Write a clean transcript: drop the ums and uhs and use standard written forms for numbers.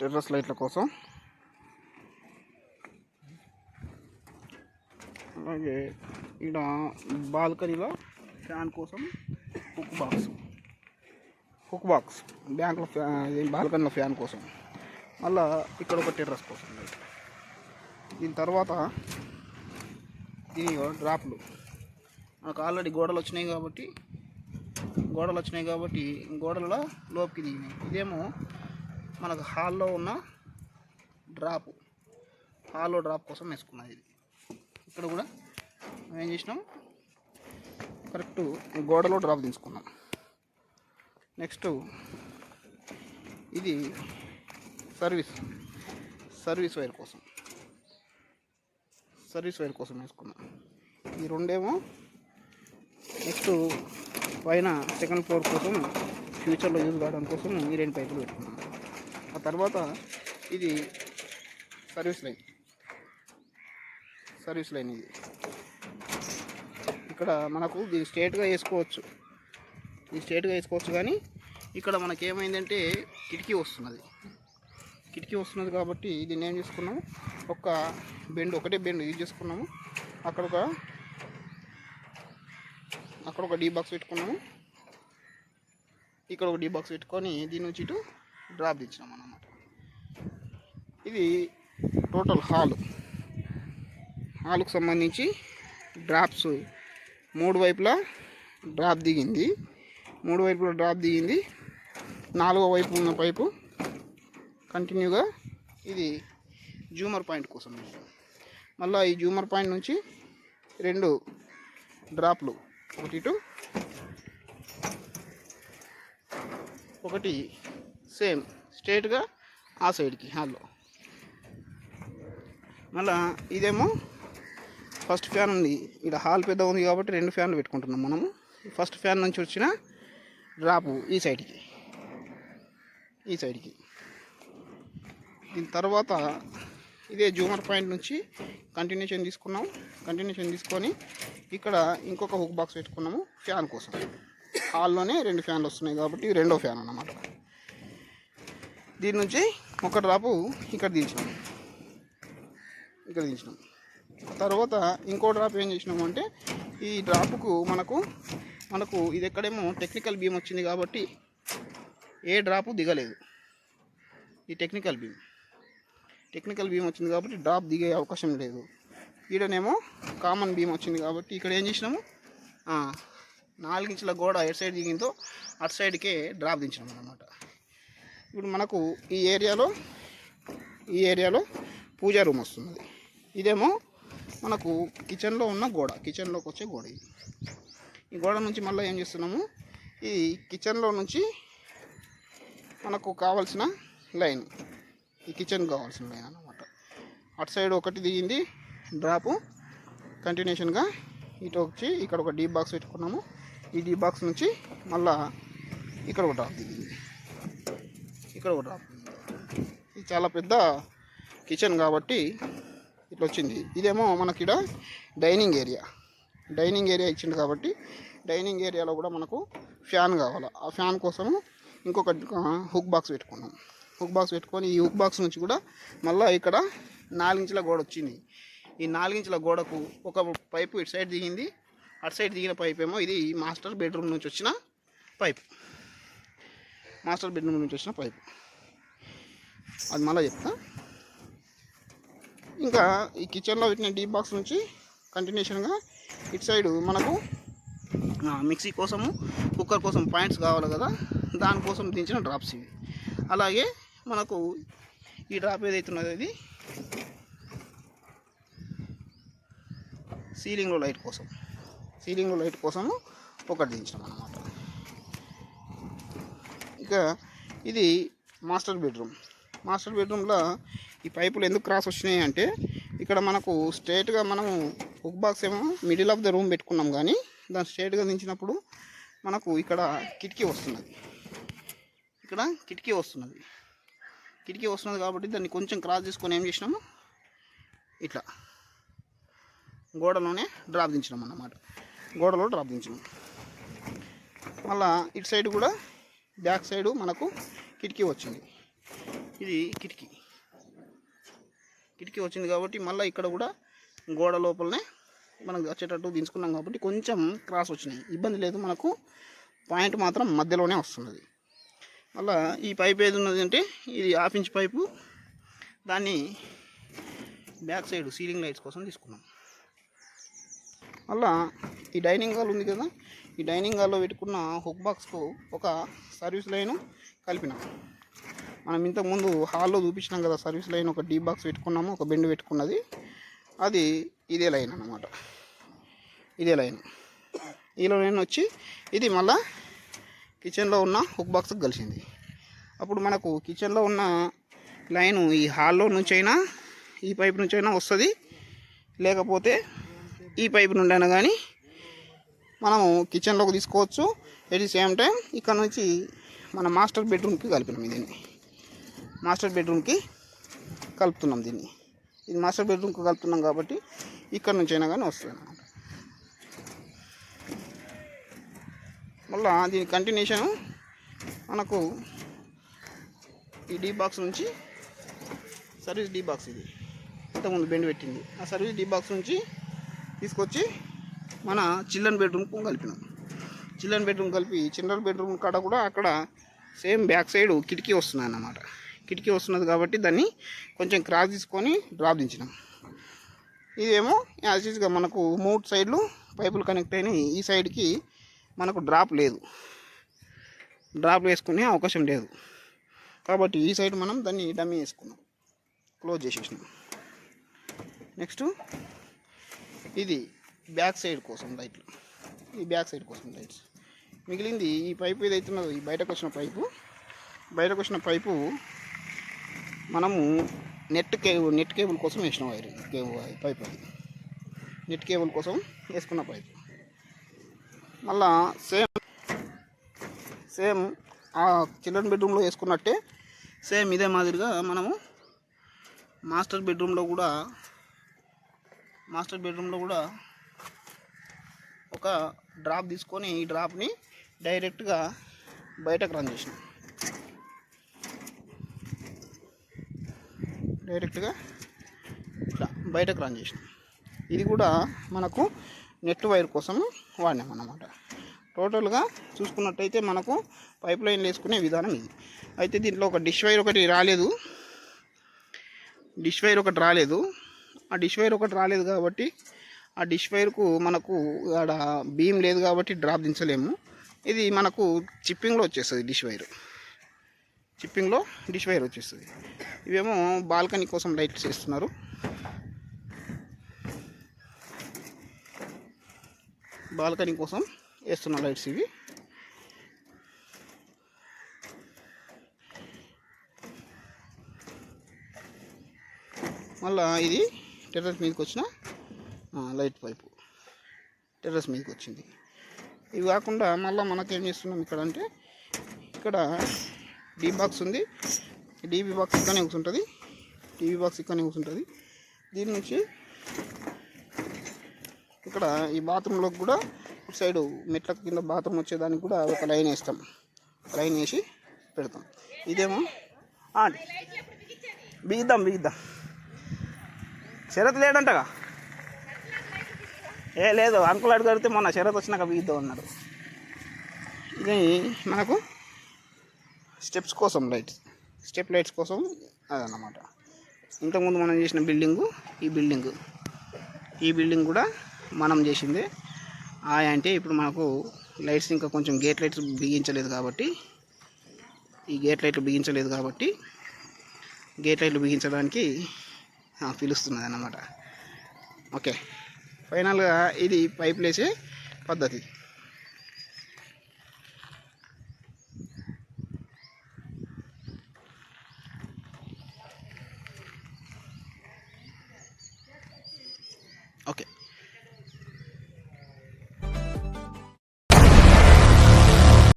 Terrace లైట్ల కోసం. అలాగే ఇక్కడ బాల్కనీలో ఫ్యాన్ కోసం హుక్ బాక్స్ బ్యాంక్లో బాల్కనీలో ఫ్యాన్ కోసం. మళ్ళా ఇక్కడ ఒక టెర్రస్ కోసం. దీని తర్వాత దీని డ్రాప్లు మనకు ఆల్రెడీ గోడలు వచ్చినాయి కాబట్టి గోడలలో లోపుకి దిగినాయి. ఇదేమో మనకు హాల్లో ఉన్న హాల్లో డ్రాప్ కోసం వేసుకున్నది. ఇది ఇక్కడ కూడా మేము ఏం చేసినాం, కరెక్ట్ గోడలో డ్రాప్ తీసుకున్నాం. నెక్స్ట్ ఇది సర్వీస్ వైర్ కోసం వేసుకున్నాం. ఈ రెండేమో నెక్స్ట్ పైన సెకండ్ ఫ్లోర్ కోసం ఫ్యూచర్లో యూజ్ కావడానికి కోసం ఈ రెండు పైపులు పెట్టుకున్నాం. ఆ తర్వాత ఇది సర్వీస్ లైన్ ఇది ఇక్కడ మనకు దీన్ని స్ట్రేట్గా వేసుకోవచ్చు కానీ ఇక్కడ మనకేమైందంటే కిటికీ వస్తున్నది కాబట్టి దీన్ని ఏం చేసుకున్నాము, ఒకటే బెండ్ యూజ్ చేసుకున్నాము. అక్కడ ఒక డీ బాక్స్ పెట్టుకున్నాము, ఇక్కడ ఒక డీ బాక్స్ పెట్టుకొని దీని నుంచి ఇటు డ్రాప్ తెచ్చినాం అన్నమాట. ఇది టోటల్ హాల్కు సంబంధించి డ్రాప్స్ మూడు వైపులా డ్రాప్ దిగింది. నాలుగో వైపు ఉన్న పైపు కంటిన్యూగా ఇది జూమర్ పాయింట్ కోసం. మళ్ళీ ఈ జూమర్ పాయింట్ నుంచి రెండు డ్రాప్లు ఒకటి సేమ్ స్ట్రేట్గా ఆ సైడ్కి హాల్లో. మళ్ళీ ఇదేమో ఫస్ట్ ఫ్యాన్ ఉంది. ఇక్కడ హాల్ పెద్ద ఉంది కాబట్టి రెండు ఫ్యాన్లు పెట్టుకుంటున్నాం మనము. ఫస్ట్ ఫ్యాన్ నుంచి వచ్చిన డ్రాపు ఈ సైడ్కి. దీని తర్వాత ఇదే జూమర్ పాయింట్ నుంచి కంటిన్యూషన్ తీసుకొని ఇక్కడ ఇంకొక హుక్ బాక్స్ పెట్టుకున్నాము ఫ్యాన్ కోసం. హాల్లోనే రెండు ఫ్యాన్లు వస్తున్నాయి కాబట్టి రెండో ఫ్యాన్ అన్నమాట. దీని నుంచి ఒక డ్రాపు ఇక్కడ దించినాం. తర్వాత ఇంకో డ్రాప్ ఏం చేసినాము అంటే ఈ డ్రాప్కు మనకు ఇది ఎక్కడేమో టెక్నికల్ బీమ్ వచ్చింది కాబట్టి ఏ డ్రాపు దిగలేదు. ఈ టెక్నికల్ బీమ్ వచ్చింది కాబట్టి డ్రాప్ దిగే అవకాశం లేదు. ఈడనేమో కామన్ బీమ్ వచ్చింది కాబట్టి ఇక్కడ ఏం చేసినాము, 4 ఇంచుల గోడ ఎటు సైడ్ దిగిందో అటు సైడ్కే డ్రాప్ దించినాం అన్నమాట. ఇప్పుడు మనకు ఈ ఏరియాలో పూజా రూమ్ వస్తున్నది. ఇదేమో మనకు కిచెన్లోకి వచ్చే గోడ. ఈ గోడ నుంచి మళ్ళీ ఏం చేస్తున్నాము, ఈ కిచెన్లో నుంచి మనకు కావాల్సిన లైన్, ఈ కిచెన్కి కావాల్సిన లైన్ అన్నమాట. అటు సైడ్ ఒకటి దిగింది డ్రాపు, కంటిన్యూషన్గా ఇటు వచ్చి ఇక్కడ ఒక డీ బాక్స్ పెట్టుకున్నాము. ఈ డీ బాక్స్ నుంచి మళ్ళా ఇక్కడ ఒక డ్రాప్ దిగింది. ఇది చాలా పెద్ద కిచెన్ కాబట్టి ఇట్లా వచ్చింది. ఇదేమో మనకి ఇక్కడ డైనింగ్ ఏరియా ఇచ్చింది కాబట్టి డైనింగ్ ఏరియాలో కూడా మనకు ఫ్యాన్ కావాలి. ఆ ఫ్యాన్ కోసము ఇంకొక హుక్ బాక్స్ పెట్టుకొని ఈ హుక్ బాక్స్ నుంచి కూడా మళ్ళీ ఇక్కడ 4 ఇంచుల గోడ వచ్చింది. ఈ 4 ఇంచుల గోడకు ఒక పైపు ఇటు సైడ్ దిగింది. అటు సైడ్ దిగిన పైప్ ఏమో ఇది మాస్టర్ బెడ్రూమ్ నుంచి వచ్చిన పైప్. అది మళ్ళీ చెప్తా. ఇంకా ఈ కిచెన్లో పెట్టిన డీ బాక్స్ నుంచి కంటిన్యూషన్గా ఇటు సైడు మనకు మిక్సీ కోసము కుక్కర్ కోసం పాయింట్స్ కావాలి కదా, దానికోసం దించిన డ్రాప్స్ ఇవి. అలాగే మనకు ఈ డ్రాప్ ఏదైతున్నదో ఇది సీలింగ్లో లైట్ కోసము ఒకటి దించినాం అన్నమాట. ఇక ఇది మాస్టర్ బెడ్రూమ్లో ఈ పైపులు ఎందుకు క్రాస్ వచ్చినాయి అంటే ఇక్కడ మనకు స్ట్రైట్గా మనము హుక్ బాక్స్ ఏమో మిడిల్ ఆఫ్ ద రూమ్ పెట్టుకున్నాం కానీ దాన్ని స్ట్రైట్గా దించినప్పుడు మనకు ఇక్కడ కిటికీ వస్తున్నది కాబట్టి దాన్ని కొంచెం క్రాస్ చేసుకొని ఏం చేసినాము, ఇట్లా గోడలోనే డ్రాప్ దించినాం అన్నమాట. మళ్ళీ ఇటు సైడ్ కూడా బ్యాక్ సైడు మనకు కిటికీ వచ్చింది. ఇది కిటికీ వచ్చింది కాబట్టి మళ్ళీ ఇక్కడ కూడా గోడ లోపలనే మనకు వచ్చేటట్టు దించుకున్నాం కాబట్టి కొంచెం క్రాస్ వచ్చినాయి, ఇబ్బంది లేదు. మనకు పాయింట్ మాత్రం మధ్యలోనే వస్తున్నది. మళ్ళీ ఈ పైప్ ఏది ఉన్నది అంటే ఇది 1/2 ఇంచ్ పైపు, దాన్ని బ్యాక్ సైడ్ సీలింగ్ లైట్స్ కోసం తీసుకున్నాం. మళ్ళీ ఈ డైనింగ్ హాల్ ఉంది కదా, ఈ డైనింగ్ హాల్లో పెట్టుకున్న హుక్ బాక్స్కు ఒక సర్వీస్ లైను కలిపినాం. మనం ఇంతకుముందు హాల్లో చూపించినాం కదా, సర్వీస్ లైన్ ఒక డీ బాక్స్ పెట్టుకున్నాము, ఒక బెండ్ పెట్టుకున్నది, అది ఇదే లైన్ అన్నమాట. ఇదే లైన్, ఈ లైన్ వచ్చి ఇది మళ్ళా కిచెన్లో ఉన్న హుక్ బాక్స్కి కలిసింది. అప్పుడు మనకు కిచెన్లో ఉన్న లైను ఈ హాల్లో నుంచైనా ఈ పైప్ నుంచైనా వస్తుంది, లేకపోతే ఈ పైప్ నుండి అయినా కానీ మనము కిచెన్లోకి తీసుకోవచ్చు. ఎట్ ది సేమ్ టైం ఇక్కడ నుంచి మన మాస్టర్ బెడ్రూమ్కి కలిపినాం. దీన్ని మాస్టర్ బెడ్రూమ్కి కలుపుతున్నాం. ఇది మాస్టర్ బెడ్రూమ్కి కలుపుతున్నాం కాబట్టి ఇక్కడ నుంచి అయినా కానీ వస్తుంది అన్నమాట. మళ్ళీ దీని కంటిన్యూషన్ మనకు ఈ డీ బాక్స్ నుంచి సర్వీస్ డీ బాక్స్, ఇది ఇంతకుముందు బెండ్ పెట్టింది, ఆ సర్వీస్ డీ బాక్స్ నుంచి తీసుకొచ్చి మన చిల్డ్రన్ బెడ్రూమ్కు కలిపినాం. చిల్డ్రన్ బెడ్రూమ్ కలిపి చిల్డ్రన్ బెడ్రూమ్ కాడ కూడా అక్కడ సేమ్ బ్యాక్ సైడ్ కిటికీ వస్తుంది అన్నమాట. కిటికీ వస్తున్నది కాబట్టి దాన్ని కొంచెం క్రాస్ తీసుకొని డ్రాప్ దించినాం. ఇదేమో యాజిస్గా మనకు 3 సైడ్లు పైపులు కనెక్ట్ అయినాయి. ఈ సైడ్కి మనకు డ్రాప్ లేదు, డ్రాప్ వేసుకునే అవకాశం లేదు కాబట్టి ఈ సైడ్ మనం దాన్ని డమ్మీ వేసుకున్నాం, క్లోజ్ చేసేసినాం. నెక్స్ట్ ఇది బ్యాక్ సైడ్ కోసం లైట్లు, ఈ బ్యాక్ సైడ్ కోసం లైట్స్. మిగిలింది ఈ పైపు ఏదైతున్నదో, ఈ బయటకు వచ్చిన పైపు మనము నెట్ కేబుల్ కోసం వేసిన పైప్, అది నెట్ కేబుల్ కోసం వేసుకున్న పైపు. మళ్ళా సేమ్ ఆ చిల్డ్రన్ బెడ్రూమ్లో వేసుకున్నట్టే సేమ్ ఇదే మాదిరిగా మనము మాస్టర్ బెడ్రూమ్లో కూడా ఒక డ్రాప్ తీసుకొని ఈ డ్రాప్ని డైరెక్ట్గా బయటకు రన్ చేసినాం. ఇది కూడా మనకు నెట్ వైర్ కోసం వాడినాం అన్నమాట. టోటల్గా చూసుకున్నట్టయితే మనకు పైప్ లైన్లు వేసుకునే విధానం ఇది. అయితే దీంట్లో ఒక డిష్ వైర్ ఒకటి రాలేదు. ఆ డిష్ వైర్ ఒకటి రాలేదు కాబట్టి ఆ డిష్ వైర్కు మనకు ఆడ బీమ్ లేదు కాబట్టి డ్రాప్ దించలేము. ఇది మనకు చిప్పింగ్లో వచ్చేస్తుంది డిష్ వైర్ వచ్చేస్తుంది. ఇవేమో బాల్కనీ కోసం లైట్స్ వేస్తున్నారు. బాల్కనీ కోసం వేస్తున్న లైట్స్ ఇవి. మళ్ళీ ఇది టెర్రస్ మీదకి వచ్చిన లైట్ పైపు టెర్రస్ మీదకి వచ్చింది. ఇవి కాకుండా మళ్ళీ మనకేం చేస్తున్నాం ఇక్కడ అంటే, ఇక్కడ డీ బాక్స్ ఉంది, డీబీ బాక్స్ ఇక్కడనే కూర్చుంటుంది. దీని నుంచి ఇక్కడ ఈ బాత్రూంలోకి కూడా ఇటు సైడు మెట్ల కింద బాత్రూమ్ వచ్చేదానికి కూడా ఒక లైన్ వేస్తాం, లైన్ వేసి పెడతాం. ఇదేమో బిగిద్దాం శరత్ లేడంటగా. లేదు, అంకుల్ అడిగితే మొన్న శరత్ వచ్చినాక బిగిద్దాం అన్నాడు. ఇది మనకు స్టెప్స్ కోసం స్టెప్ లైట్స్ కోసం అదన్నమాట. ఇంతకుముందు మనం చేసిన ఈ బిల్డింగ్ కూడా మనం చేసిందే. అంటే ఇప్పుడు మనకు లైట్స్ ఇంకా కొంచెం గేట్ లైట్స్ బిగించలేదు కాబట్టి గేట్ లైట్లు బిగించడానికి పిలుస్తున్నది అన్నమాట. ఓకే, ఫైనల్గా ఇది పైప్ వేసే పద్ధతి.